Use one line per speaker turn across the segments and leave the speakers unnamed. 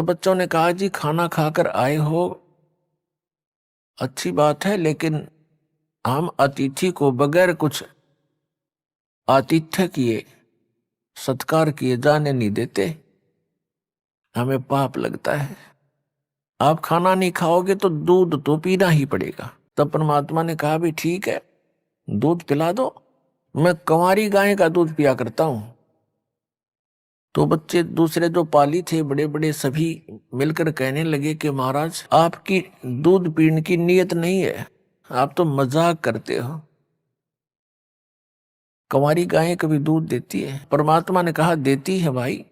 तो बच्चों ने कहा जी खाना खाकर आए हो, अच्छी बात है, लेकिन हम अतिथि को बगैर कुछ आतिथ्य किए, सत्कार किए जाने नहीं देते, हमें पाप लगता है। आप खाना नहीं खाओगे तो दूध तो पीना ही पड़ेगा। तब परमात्मा ने कहा भी ठीक है, दूध पिला दो, मैं कंवारी गाय का दूध पिया करता हूं। तो बच्चे दूसरे जो पाली थे बड़े बड़े सभी मिलकर कहने लगे कि महाराज आपकी दूध पीने की नीयत नहीं है, आप तो मजाक करते हो, कंवारी गायें कभी दूध देती है? परमात्मा ने कहा देती है भाई,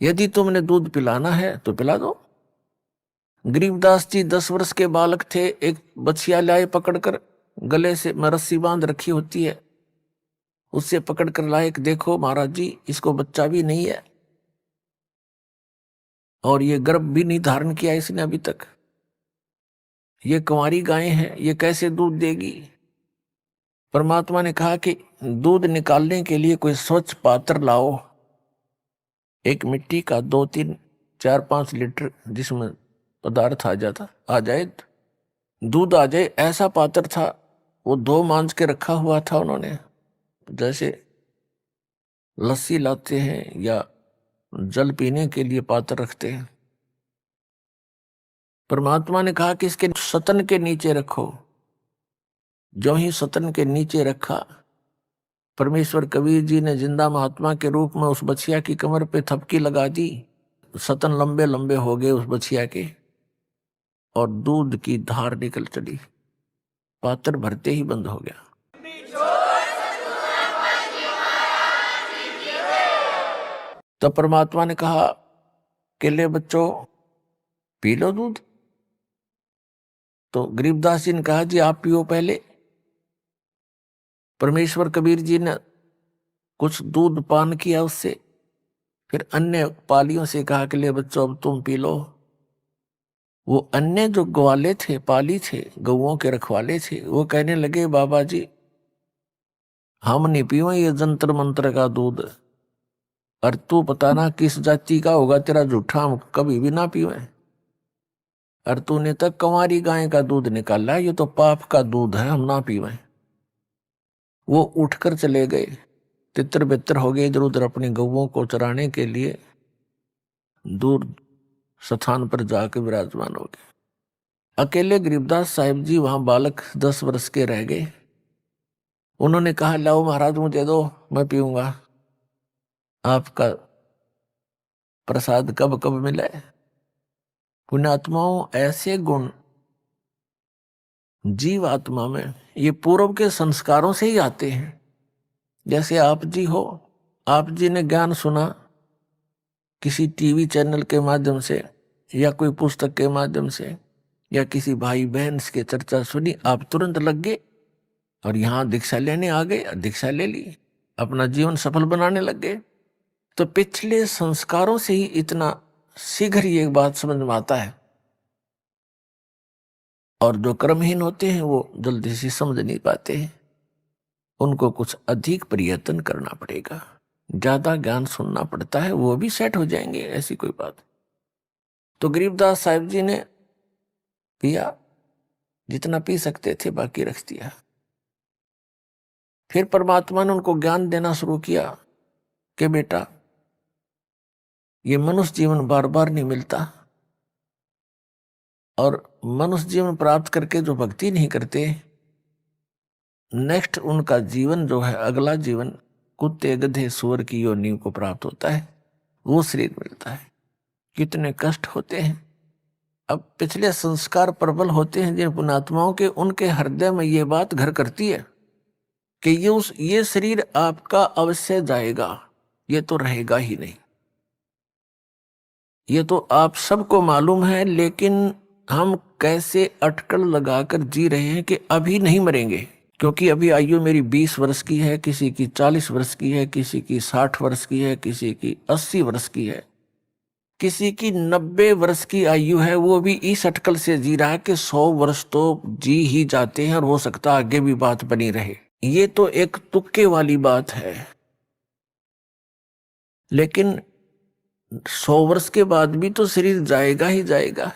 यदि तुमने दूध पिलाना है तो पिला दो। गरीबदास जी 10 वर्ष के बालक थे, एक बछिया लाए पकड़कर, गले से रस्सी बांध रखी होती है, उससे पकड़कर लाए, देखो महाराज जी इसको बच्चा भी नहीं है और ये गर्भ भी नहीं धारण किया इसने अभी तक, ये कंवारी गाय है, ये कैसे दूध देगी? परमात्मा ने कहा कि दूध निकालने के लिए कोई स्वच्छ पात्र लाओ, एक मिट्टी का 2 3 4 5 लीटर जिसमें पदार्थ आ जाए, दूध आ जाए, ऐसा पात्र था। वो धो मांज के रखा हुआ था उन्होंने, जैसे लस्सी लाते हैं या जल पीने के लिए पात्र रखते हैं। परमात्मा ने कहा कि इसके सतन के नीचे रखो। जो ही सतन के नीचे रखा, परमेश्वर कबीर जी ने जिंदा महात्मा के रूप में उस बछिया की कमर पे थपकी लगा दी, सतन लंबे लंबे हो गए उस बछिया के और दूध की धार निकल चली, पात्र भरते ही बंद हो गया। तब परमात्मा ने कहा कि ले बच्चों पी लो दूध। तो गरीबदास जी ने कहा जी आप पियो पहले। परमेश्वर कबीर जी ने कुछ दूध पान किया उससे, फिर अन्य पालियों से कहा कि ले बच्चों अब तुम पी लो। वो अन्य जो ग्वाले थे, पाली थे, गौओं के रखवाले थे, वो कहने लगे बाबा जी हम नहीं पीवे ये जंतर मंत्र का दूध, और तू पता ना किस जाति का होगा तेरा जूठा, हम कभी भी ना पीवे, और तूने तक कंवारी गाय का दूध निकाला, ये तो पाप का दूध है, हम ना पीवे। वो उठकर चले गए, तितर बितर हो गए इधर उधर अपनी गौओं को चराने के लिए, दूर स्थान पर जाकर विराजमान हो गए। अकेले गरीबदास साहिब जी वहां बालक 10 वर्ष के रह गए। उन्होंने कहा लाओ महाराज मुझे दो, मैं पीऊंगा, आपका प्रसाद कब कब मिले। पुण्यात्माओं ऐसे गुण जीव आत्मा में ये पूर्व के संस्कारों से ही आते हैं। जैसे आप जी हो, आप जी ने ज्ञान सुना किसी टीवी चैनल के माध्यम से या कोई पुस्तक के माध्यम से या किसी भाई बहन के चर्चा सुनी, आप तुरंत लग गए और यहाँ दीक्षा लेने आ गए, दीक्षा ले ली, अपना जीवन सफल बनाने लग गए। तो पिछले संस्कारों से ही इतना शीघ्र ये बात समझ में आता है, और जो कर्महीन होते हैं वो जल्दी से समझ नहीं पाते हैं, उनको कुछ अधिक प्रयत्न करना पड़ेगा, ज्यादा ज्ञान सुनना पड़ता है, वो भी सेट हो जाएंगे, ऐसी कोई बात। तो गरीबदास साहिब जी ने पिया, जितना पी सकते थे बाकी रख दिया। फिर परमात्मा ने उनको ज्ञान देना शुरू किया कि बेटा ये मनुष्य जीवन बार बार नहीं मिलता, और मनुष्य जीवन प्राप्त करके जो भक्ति नहीं करते, नेक्स्ट उनका जीवन जो है, अगला जीवन कुत्ते गधे सूअर की योनि को प्राप्त होता है, वो शरीर मिलता है। कितने कष्ट होते हैं। अब पिछले संस्कार प्रबल होते हैं जिन पुण्यात्माओं के, उनके हृदय में ये बात घर करती है कि ये शरीर आपका अवश्य जाएगा, ये तो रहेगा ही नहीं। ये तो आप सबको मालूम है, लेकिन हम कैसे अटकल लगाकर जी रहे हैं कि अभी नहीं मरेंगे, क्योंकि अभी आयु मेरी 20 वर्ष की है, किसी की 40 वर्ष की है, किसी की 60 वर्ष की है, किसी की 80 वर्ष की है, किसी की 90 वर्ष की आयु है। वो भी इस अटकल से जी रहा है कि 100 वर्ष तो जी ही जाते हैं और हो सकता आगे भी बात बनी रहे। ये तो एक तुक्के वाली बात है। लेकिन 100 वर्ष के बाद भी तो शरीर जाएगा ही जाएगा।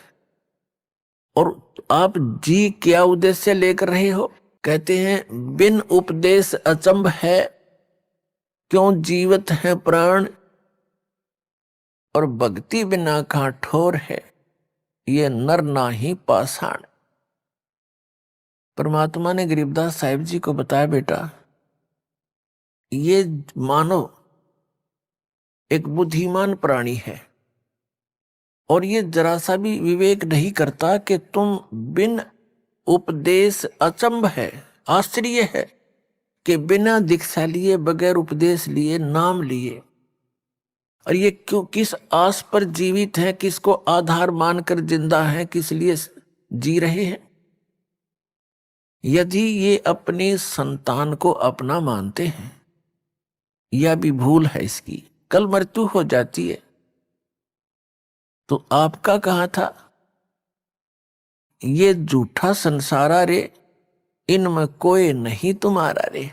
और आप जी क्या उद्देश्य लेकर रहे हो? कहते हैं बिन उपदेश अचंभ है, क्यों जीवित है प्राण, और भक्ति बिना का ठोर है, ये नर नाही पाषाण। परमात्मा ने गरीबदास साहिब जी को बताया, बेटा ये मानव एक बुद्धिमान प्राणी है और ये जरा सा भी विवेक नहीं करता कि तुम बिन उपदेश अचंभ है, आश्चर्य है कि बिना दीक्षा लिए, बगैर उपदेश लिए, नाम लिए, और ये क्यों, किस आस पर जीवित है, किसको आधार मानकर जिंदा है, किस लिए जी रहे हैं? यदि ये अपने संतान को अपना मानते हैं, यह भी भूल है इसकी, कल मृत्यु हो जाती है। तो आपका कहा था, ये झूठा संसारा रे, इनमें कोई नहीं तुम्हारा रे।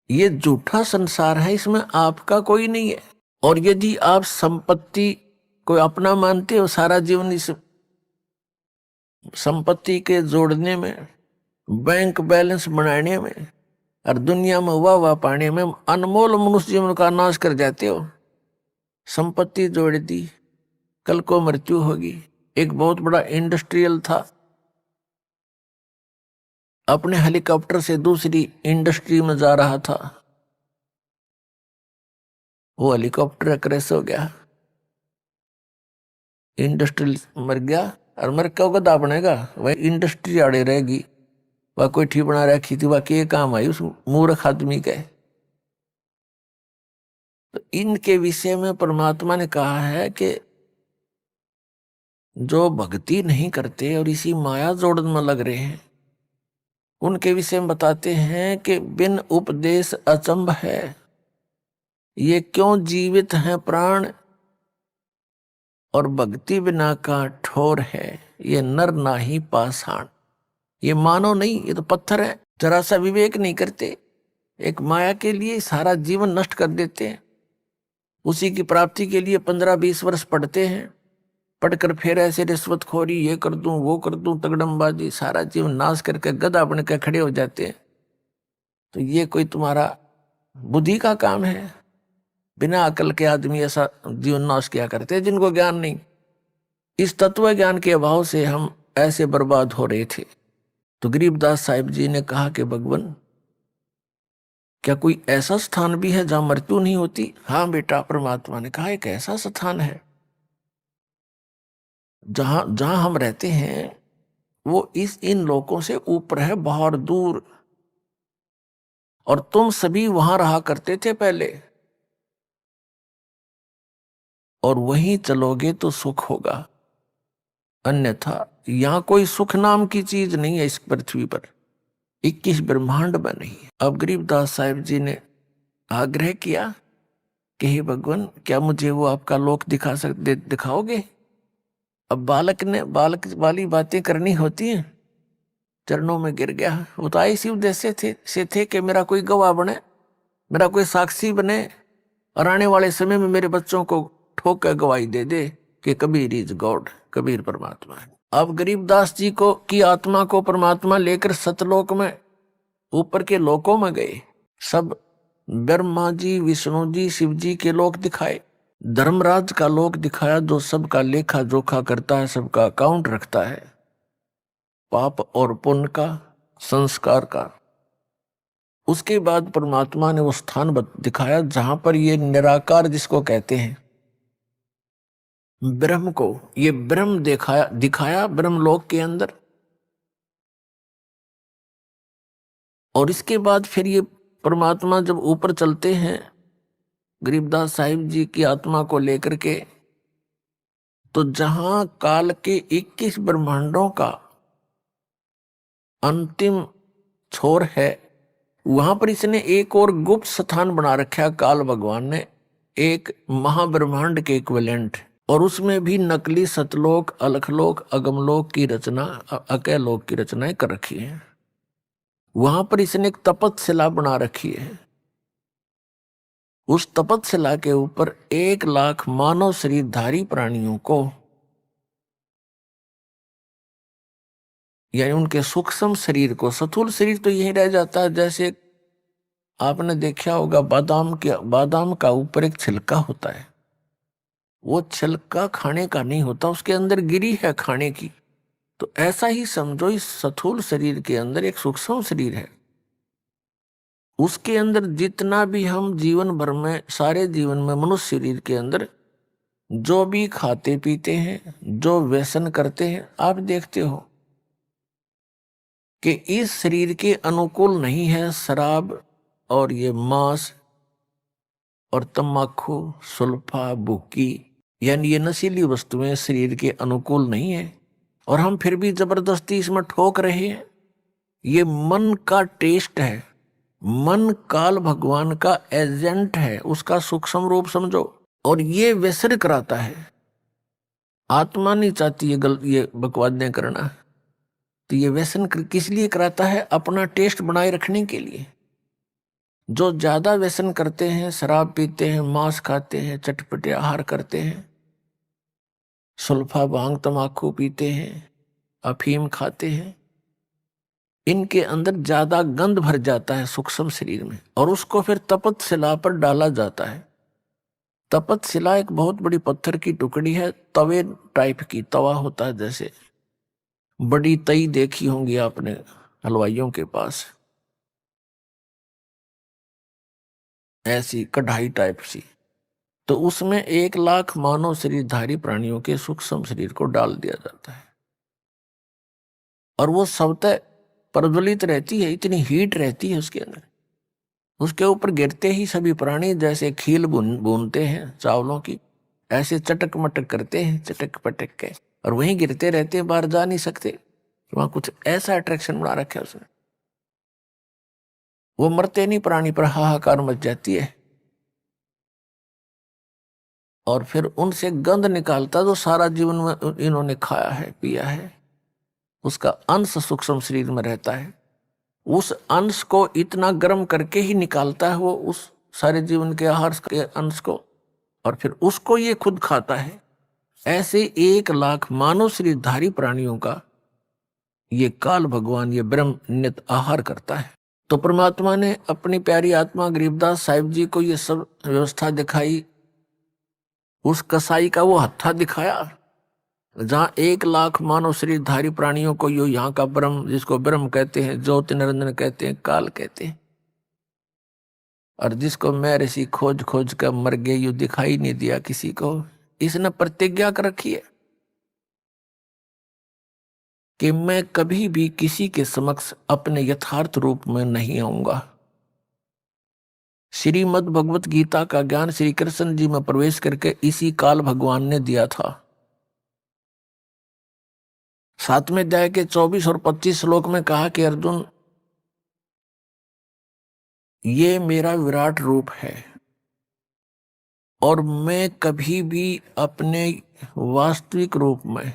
ये झूठा संसार है, इसमें आपका कोई नहीं है। और यदि आप संपत्ति को अपना मानते हो, सारा जीवन इस संपत्ति के जोड़ने में, बैंक बैलेंस बनाने में और दुनिया में वाह वाह पाने में अनमोल मनुष्य जीवन का नाश कर जाते हो। संपत्ति जोड़ दी, कल को मृत्यु होगी। एक बहुत बड़ा इंडस्ट्रियल था, अपने हेलीकॉप्टर से दूसरी इंडस्ट्री में जा रहा था, वो हेलीकॉप्टर क्रैश हो गया, इंडस्ट्रियल मर गया, और मर का गदा बनेगा, वह इंडस्ट्री आड़े रहेगी, वह कोई ठीक बना रखी थी, वह के काम आई उस मूर्ख आदमी के। तो इनके विषय में परमात्मा ने कहा है कि जो भक्ति नहीं करते और इसी माया जोड़न में लग रहे हैं, उनके विषय में बताते हैं कि बिन उपदेश अचंभ है, ये क्यों जीवित है प्राण, और भक्ति बिना का ठोर है, ये नर नाही पाषाण। ये मानव नहीं, ये तो पत्थर है, जरा सा विवेक नहीं करते, एक माया के लिए सारा जीवन नष्ट कर देते हैं। उसी की प्राप्ति के लिए 15-20 वर्ष पढ़ते हैं, पढ़कर फिर ऐसे रिश्वतखोरी, ये कर दूं वो कर दूं, तगड़मबाजी, सारा जीवन नाश करके गधा बन के खड़े हो जाते हैं। तो ये कोई तुम्हारा बुद्धि का काम है? बिना अकल के आदमी ऐसा जीवन नाश किया करते हैं, जिनको ज्ञान नहीं। इस तत्व ज्ञान के अभाव से हम ऐसे बर्बाद हो रहे थे। तो गरीबदास साहिब जी ने कहा कि भगवान, क्या कोई ऐसा स्थान भी है जहां मृत्यु नहीं होती? हाँ बेटा, परमात्मा ने कहा एक ऐसा स्थान है जहां जहां हम रहते हैं वो इन लोगों से ऊपर है, बहुत दूर, और तुम सभी वहां रहा करते थे पहले, और वहीं चलोगे तो सुख होगा, अन्यथा यहां कोई सुख नाम की चीज नहीं है इस पृथ्वी पर, 21 ब्रह्मांड में नहीं। अब गरीबदास साहिब जी ने आग्रह किया कि हे भगवान, क्या मुझे वो आपका लोक दिखाओगे? अब बालक ने बालक वाली बातें करनी होती हैं, चरणों में गिर गया। वो तो इसी उद्देश्य से थे कि मेरा कोई गवाह बने, मेरा कोई साक्षी बने, और आने वाले समय में मेरे बच्चों को ठोक कर गवाही दे दे कि कबीर इज गॉड, कबीर परमात्मा है। अब गरीबदास जी को की आत्मा को परमात्मा लेकर सतलोक में, ऊपर के लोकों में गए। सब ब्रह्मा जी, विष्णु जी, शिव जी के लोक दिखाए, धर्मराज का लोक दिखाया, जो सबका लेखा जोखा करता है, सबका अकाउंट रखता है, पाप और पुण्य का, संस्कार का। उसके बाद परमात्मा ने वो स्थान दिखाया जहां पर ये निराकार जिसको कहते हैं, ब्रह्म को, ये ब्रह्म दिखाया ब्रह्मलोक के अंदर। और इसके बाद फिर ये परमात्मा जब ऊपर चलते हैं गरीबदास साहिब जी की आत्मा को लेकर के, तो जहां काल के 21 ब्रह्मांडों का अंतिम छोर है, वहां पर इसने एक और गुप्त स्थान बना रखा, काल भगवान ने एक महाब्रह्मांड के इक्विवेलेंट, और उसमें भी नकली सतलोक, अलखलोक, अगमलोक की रचना, अकैलोक की रचनाएं कर रखी है। वहां पर इसने एक तपस्शिला बना रखी है, उस तपस्या के ऊपर 1 लाख मानव शरीरधारी प्राणियों को, यानी उनके सूक्ष्म शरीर को, स्थूल शरीर तो यही रह जाता है। जैसे आपने देखा होगा बादाम का ऊपर एक छिलका होता है, वो छिलका खाने का नहीं होता, उसके अंदर गिरी है खाने की। तो ऐसा ही समझो, इस स्थूल शरीर के अंदर एक सूक्ष्म शरीर है, उसके अंदर जितना भी हम जीवन भर में, सारे जीवन में मनुष्य शरीर के अंदर जो भी खाते पीते हैं, जो व्यसन करते हैं, आप देखते हो कि इस शरीर के अनुकूल नहीं है शराब और ये मांस और तम्बाकू, सुल्फा, बुक्की, यानी ये नशीली वस्तुएं शरीर के अनुकूल नहीं है, और हम फिर भी जबरदस्ती इसमें ठोक रहे हैं। ये मन का टेस्ट है, मन काल भगवान का एजेंट है, उसका सूक्ष्म रूप समझो, और ये व्यसन कराता है। आत्मा नहीं चाहती ये बकवादें करना, तो ये व्यसन किस लिए कराता है? अपना टेस्ट बनाए रखने के लिए। जो ज्यादा व्यसन करते हैं, शराब पीते हैं, मांस खाते हैं, चटपटे आहार करते हैं, सुल्फा भांग तम्बाकू पीते हैं, अफीम खाते हैं, इनके अंदर ज्यादा गंध भर जाता है सूक्ष्म शरीर में, और उसको फिर तपतशिला पर डाला जाता है। तपतशिला एक बहुत बड़ी पत्थर की टुकड़ी है, तवे टाइप की, तवा होता है जैसे, बड़ी तई देखी होंगी आपने हलवाइयों के पास, ऐसी कढ़ाई टाइप सी। तो उसमें 1 लाख मानव शरीरधारी प्राणियों के सूक्ष्म शरीर को डाल दिया जाता है, और वो स्वतः प्रज्वलित रहती है, इतनी हीट रहती है उसके अंदर। उसके ऊपर गिरते ही सभी प्राणी जैसे खील भूनते हैं चावलों की, ऐसे चटक मटक करते हैं, चटक पटक के, और वहीं गिरते रहते हैं, बाहर जा नहीं सकते। वहां कुछ ऐसा अट्रैक्शन बना रखा है उसने। वो मरते नहीं प्राणी, पर हाहाकार मच जाती है, और फिर उनसे गंध निकालता जो सारा जीवन में इन्होंने खाया है, पिया है, उसका अंश सूक्ष्म शरीर में रहता है। उस अंश को इतना गर्म करके ही निकालता है वो, उस सारे जीवन के आहार के अंश को, और फिर उसको ये खुद खाता है। ऐसे 1 लाख मानव शरीरधारी प्राणियों का ये काल भगवान, ये ब्रह्म नित आहार करता है। तो परमात्मा ने अपनी प्यारी आत्मा गरीबदास साहिब जी को ये सब व्यवस्था दिखाई। उस कसाई का वो हत्था दिखाया, जहां 1 लाख मानव शरीरधारी प्राणियों को यो यहाँ का ब्रह्म, जिसको ब्रह्म कहते हैं, ज्योति निरंजन कहते हैं, काल कहते हैं, और जिसको मैं ऋषि खोज खोज कर मर गए, यू दिखाई नहीं दिया किसी को। इसने प्रतिज्ञा कर रखी है कि मैं कभी भी किसी के समक्ष अपने यथार्थ रूप में नहीं आऊंगा। श्रीमद् भगवत गीता का ज्ञान श्री कृष्ण जी में प्रवेश करके इसी काल भगवान ने दिया था। 7वें अध्याय के 24 और 25 श्लोक में कहा कि अर्जुन, ये मेरा विराट रूप है, और मैं कभी भी अपने वास्तविक रूप में,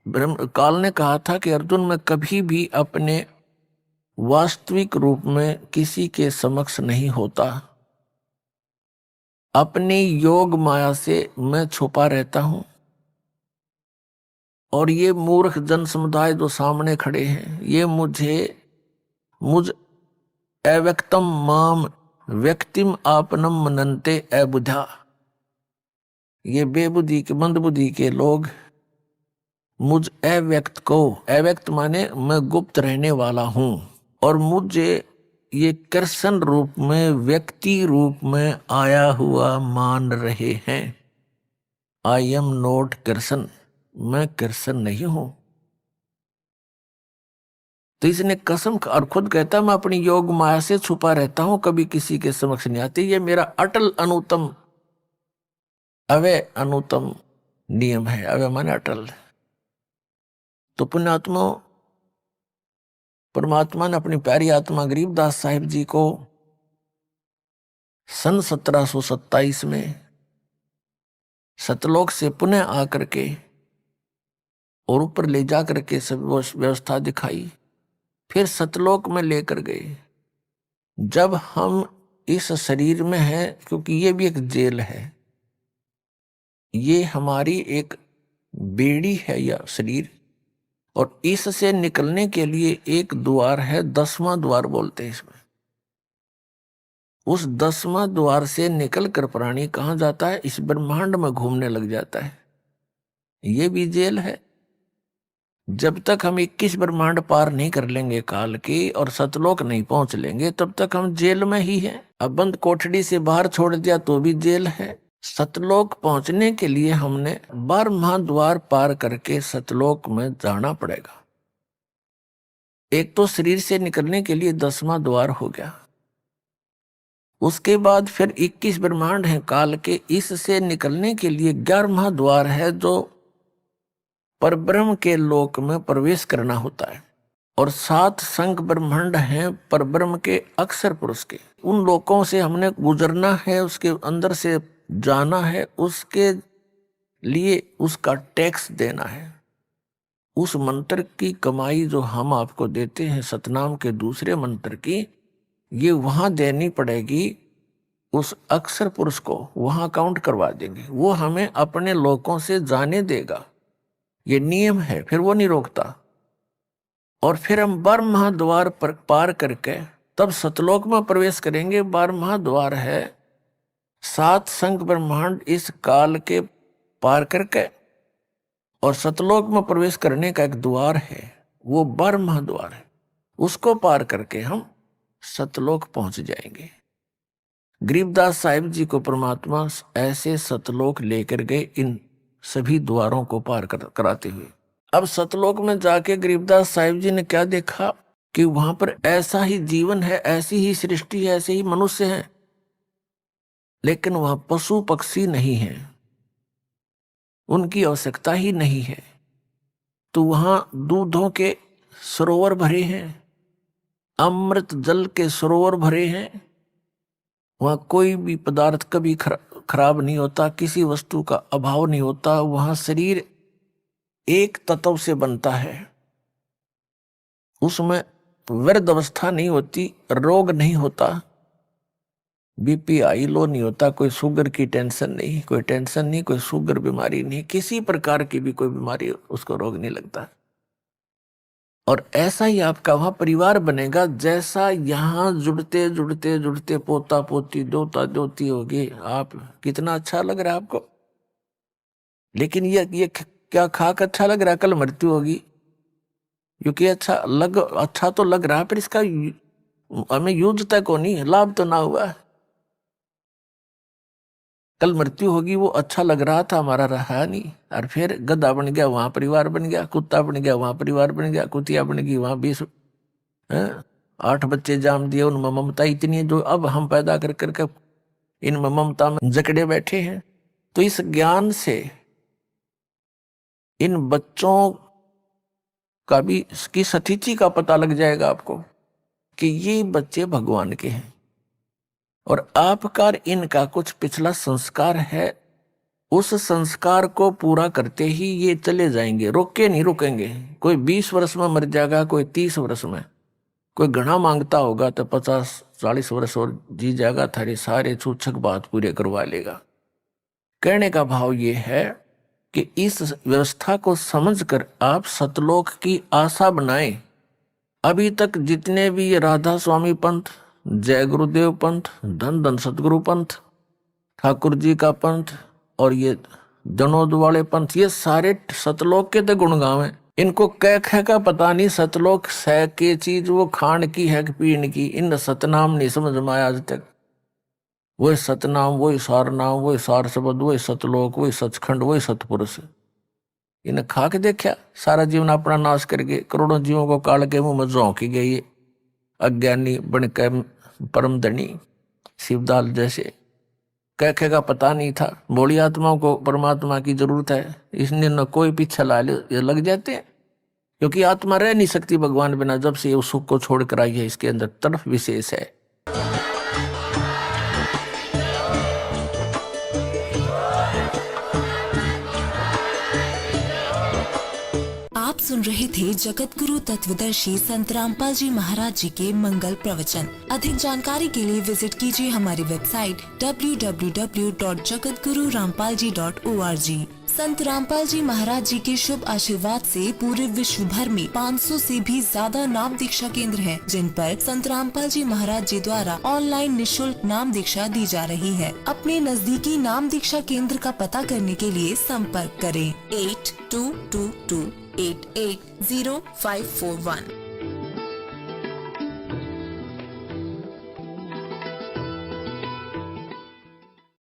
ब्रह्म काल ने कहा था कि अर्जुन, मैं कभी भी अपने वास्तविक रूप में किसी के समक्ष नहीं होता। अपनी योग माया से मैं छुपा रहता हूं, और ये मूर्ख जन समुदाय जो सामने खड़े हैं, ये मुझ अव्यक्तम माम व्यक्तिम आपनम मनन्ते अबुधा, ये बेबुद्धि के, मंदबुद्धि के लोग मुझ अव्यक्त को, अव्यक्त माने मैं गुप्त रहने वाला हूं, और मुझे ये कृष्ण रूप में, व्यक्ति रूप में आया हुआ मान रहे हैं। आई एम नॉट कृष्ण, मैं कृष्ण नहीं हूं। तो इसने कसम, और खुद कहता मैं अपनी योग माया से छुपा रहता हूं, कभी किसी के समक्ष नहीं आती। ये मेरा अटल अनुतम, अवय अनुतम नियम है। अवय माने अटल। तो पुण्यात्मा, परमात्मा ने अपनी प्यारी आत्मा गरीबदास साहिब जी को सन 1727 में सतलोक से पुनः आकर के और ऊपर ले जाकर के सब व्यवस्था दिखाई, फिर सतलोक में लेकर गए। जब हम इस शरीर में है, क्योंकि ये भी एक जेल है, ये हमारी एक बेड़ी है यह शरीर, और इससे निकलने के लिए एक द्वार है, 10वां द्वार बोलते हैं इसमें। उस 10वां द्वार से निकलकर प्राणी कहाँ जाता है? इस ब्रह्मांड में घूमने लग जाता है। ये भी जेल है। जब तक हम 21 ब्रह्मांड पार नहीं कर लेंगे काल की और सतलोक नहीं पहुंच लेंगे, तब तक हम जेल में ही हैं। अब बंद कोठड़ी से बाहर छोड़ दिया तो भी जेल है। सतलोक पहुंचने के लिए हमने 12वां द्वार पार करके सतलोक में जाना पड़ेगा। एक तो शरीर से निकलने के लिए 10वां द्वार हो गया, उसके बाद फिर 21 ब्रह्मांड हैं काल के, इससे निकलने के लिए 11वां द्वार है, जो परब्रह्म के लोक में प्रवेश करना होता है। और 7 संख ब्रह्मांड हैं परब्रह्म के अक्षर पुरुष के, उन लोकों से हमने गुजरना है, उसके अंदर से जाना है, उसके लिए उसका टैक्स देना है। उस मंत्र की कमाई जो हम आपको देते हैं सतनाम के दूसरे मंत्र की, ये वहां देनी पड़ेगी। उस अक्षर पुरुष को वहां काउंट करवा देंगे, वो हमें अपने लोकों से जाने देगा। ये नियम है, फिर वो नहीं रोकता। और फिर हम 12वां द्वार पर पार करके तब सतलोक में प्रवेश करेंगे। 12वां द्वार है 7 संख ब्रह्मांड इस काल के पार करके, और सतलोक में प्रवेश करने का एक द्वार है, वो 12वां द्वार है। उसको पार करके हम सतलोक पहुंच जाएंगे। गरीबदास साहिब जी को परमात्मा ऐसे सतलोक लेकर गए, इन सभी द्वारों को पार कराते हुए। अब सतलोक में जाके गरीबदास साहिब जी ने क्या देखा कि वहां पर ऐसा ही जीवन है, ऐसी ही सृष्टि है, ऐसे ही मनुष्य हैं, लेकिन वहां पशु पक्षी नहीं है, उनकी आवश्यकता ही नहीं है। तो वहां दूधों के सरोवर भरे हैं, अमृत जल के सरोवर भरे हैं। वहां कोई भी पदार्थ कभी खराब नहीं होता, किसी वस्तु का अभाव नहीं होता। वहां शरीर एक तत्व से बनता है, उसमें वृद्ध अवस्था नहीं होती, रोग नहीं होता, बीपी हाई लो नहीं होता, कोई शुगर की टेंशन नहीं, कोई टेंशन नहीं, कोई शुगर बीमारी नहीं, किसी प्रकार की भी कोई बीमारी उसको रोग नहीं लगता। और ऐसा ही आपका वहां परिवार बनेगा, जैसा यहाँ जुड़ते जुड़ते जुड़ते पोता पोती दोता दोती होगी। आप कितना अच्छा लग रहा है आपको, लेकिन ये क्या खाक अच्छा लग रहा है? कल मृत्यु होगी, क्योंकि अच्छा तो लग रहा है, पर इसका हमें यूज तक को नहीं, लाभ तो ना हुआ। कल मृत्यु होगी, वो अच्छा लग रहा था, हमारा रहा नहीं, और फिर गधा बन गया, वहां परिवार बन गया, कुत्ता बन गया, वहां परिवार बन गया, कुतिया बन गई, वहां 8 बच्चे जाम दिए। उनमें ममता इतनी है जो अब हम पैदा कर करके इन ममता में जकड़े बैठे हैं। तो इस ज्ञान से इन बच्चों का भी इसकी स्थिति का पता लग जाएगा आपको कि ये बच्चे भगवान के हैं, और आपका इनका कुछ पिछला संस्कार है, उस संस्कार को पूरा करते ही ये चले जाएंगे, रुकेंगे। कोई 20 वर्ष में मर जाएगा, कोई 30 वर्ष में, कोई घना मांगता होगा तो 50-40 वर्ष और जी जाएगा, थारे सारे छूछक बात पूरे करवा लेगा। कहने का भाव ये है कि इस व्यवस्था को समझकर आप सतलोक की आशा बनाएं। अभी तक जितने भी ये राधा स्वामी पंथ, जय गुरुदेव पंथ, धन धन सतगुरु पंथ, ठाकुर जी का पंथ और ये जनोद वाले पंथ, ये सारे सतलोक के तो गुण गावे। इनको कह का पता नहीं सतलोक सह के चीज वो खान की है कि पीन की। इन सतनाम नहीं समझ में आया आज तक। वही सतनाम, वही सार नाम, वही सार शब्द, वही सतलोक, वही सचखंड, वही सतपुरुष। इन्हें खा के देखा, सारा जीवन अपना नाश करके करोड़ों जीवों को काल के मुंह में झोंकी गई। अज्ञानी बन के परम धनी शिवदाल जैसे कह का पता नहीं था। भोली आत्माओं को परमात्मा की जरूरत है, इसने न कोई पीछे ला ले लग जाते हैं, क्योंकि आत्मा रह नहीं सकती भगवान बिना। जब से उस सुख को छोड़कर आई है, इसके अंदर तड़फ विशेष है।
आप सुन रहे थे जगत गुरु तत्वदर्शी संत रामपाल जी महाराज जी के मंगल प्रवचन। अधिक जानकारी के लिए विजिट कीजिए हमारी वेबसाइट www.jagatgururampalji.org। संत रामपाल जी महाराज जी के शुभ आशीर्वाद से पूरे विश्व भर में 500 से भी ज्यादा नाम दीक्षा केंद्र हैं, जिन पर संत रामपाल जी महाराज जी द्वारा ऑनलाइन निशुल्क नाम दीक्षा दी जा रही है। अपने नजदीकी नाम दीक्षा केंद्र का पता करने के लिए संपर्क करें 8222880541।